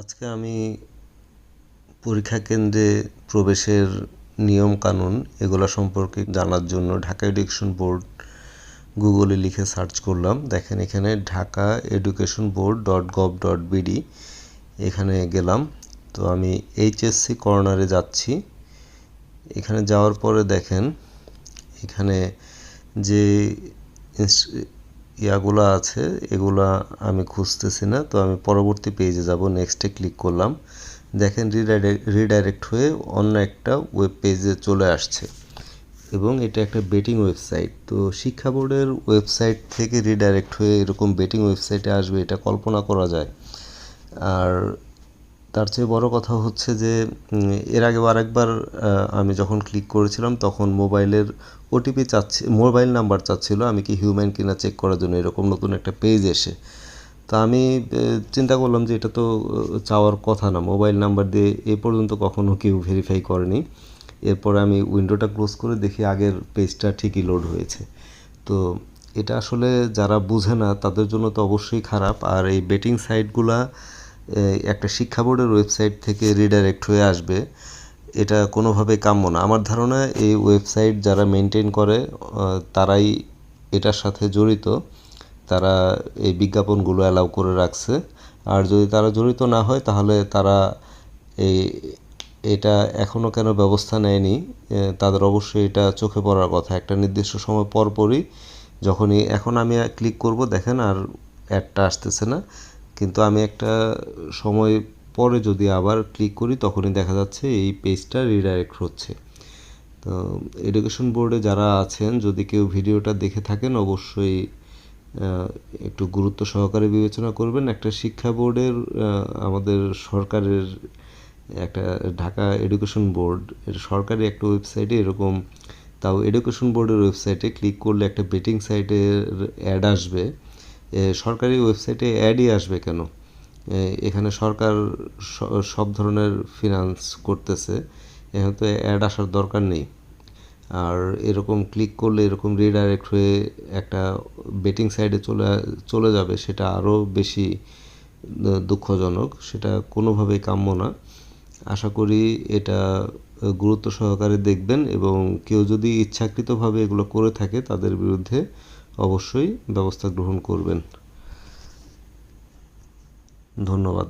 আজকে আমি পরীক্ষা কেন্দ্রে প্রবেশের নিয়ম কানুন এগুলো সম্পর্কে জানার জন্য ঢাকা এডুকেশন বোর্ড গুগলে লিখে সার্চ করলাম। দেখেন এখানে dhaka-educationboard.gov.bd এখানে গেলাম। তো আমি এইচএসসি কর্নারে যাচ্ছি। এখানে যাওয়ার পরে দেখেন এখানে যে ইয়াগুলো আছে এগুলা আমি খুঁজতেছি না, তো আমি পরবর্তী পেজে যাব। নেক্সটে ক্লিক করলাম। দেখেন রিডাইরেক্ট হয়ে অন্য একটা ওয়েব পেজে চলে আসছে এবং এটা একটা বেটিং ওয়েবসাইট। তো শিক্ষা বোর্ডের ওয়েবসাইট থেকে রিডাইরেক্ট হয়ে এরকম বেটিং ওয়েবসাইটে আসবে এটা কল্পনা করা যায়। আর তার চেয়ে বড় কথা হচ্ছে যে এর আগেও আরেকবার আমি যখন ক্লিক করেছিলাম তখন মোবাইলের ওটিপি চাচ্ছে, মোবাইল নাম্বার চাচ্ছিল আমি কি হিউম্যান কিনা চেক করার জন্য এরকম নতুন একটা পেজ এসে। তা আমি চিন্তা করলাম যে এটা তো চাওয়ার কথা না, মোবাইল নাম্বার দিয়ে এ পর্যন্ত কখনো কেউ ভেরিফাই করেনি। এরপরে আমি উইন্ডোটা ক্লোজ করে দেখি আগের পেজটা ঠিকই লোড হয়েছে। তো এটা আসলে যারা বুঝে না তাদের জন্য তো অবশ্যই খারাপ। আর এই বেটিং সাইটগুলা একটা শিক্ষা বোর্ডের ওয়েবসাইট থেকে রিডাইরেক্ট হয়ে আসবে, এটা কোনোভাবেই কাম্য না। আমার ধারণা এই ওয়েবসাইট যারা মেনটেন করে তারাই এটার সাথে জড়িত, তারা এই বিজ্ঞাপনগুলো অ্যালাউ করে রাখছে। আর যদি তারা জড়িত না হয় তাহলে তারা এই এটা এখনও কেন ব্যবস্থা নেয়নি, তাদের অবশ্যই এটা চোখে পড়ার কথা। একটা নির্দিষ্ট সময় পরপরই যখনই এখন আমি ক্লিক করব দেখেন আর অ্যাডটা আসতেছে না, কিন্তু আমি একটা সময় পরে যদি আবার ক্লিক করি তখনই দেখা যাচ্ছে এই পেজটা রিডাইরেক্ট হচ্ছে। তো এডুকেশন বোর্ডে যারা আছেন যদি কেউ ভিডিওটা দেখে থাকেন অবশ্যই একটু গুরুত্ব সহকারে বিবেচনা করবেন। একটা শিক্ষা বোর্ডের আমাদের সরকারের একটা ঢাকা এডুকেশন বোর্ড এটা সরকারি একটা ওয়েবসাইটে এরকম, তাও এডুকেশন বোর্ডের ওয়েবসাইটে ক্লিক করলে একটা বেটিং সাইটের অ্যাড আসবে। সরকারি ওয়েবসাইটে অ্যাডই আসবে কেন? এখানে সরকার সব ধরনের ফিনান্স করতেছে, এখানে তো অ্যাড আসার দরকার নেই। আর এরকম ক্লিক করলে এরকম রিডাইরেক্ট হয়ে একটা বেটিং সাইটে চলে যাবে, সেটা আরও বেশি দুঃখজনক, সেটা কোনোভাবেই কাম্য না। আশা করি এটা গুরুত্ব সহকারে দেখবেন এবং কেউ যদি ইচ্ছাকৃতভাবে এগুলো করে থাকে তাদের বিরুদ্ধে অবশ্যই ব্যবস্থা গ্রহণ করবেন। ধন্যবাদ।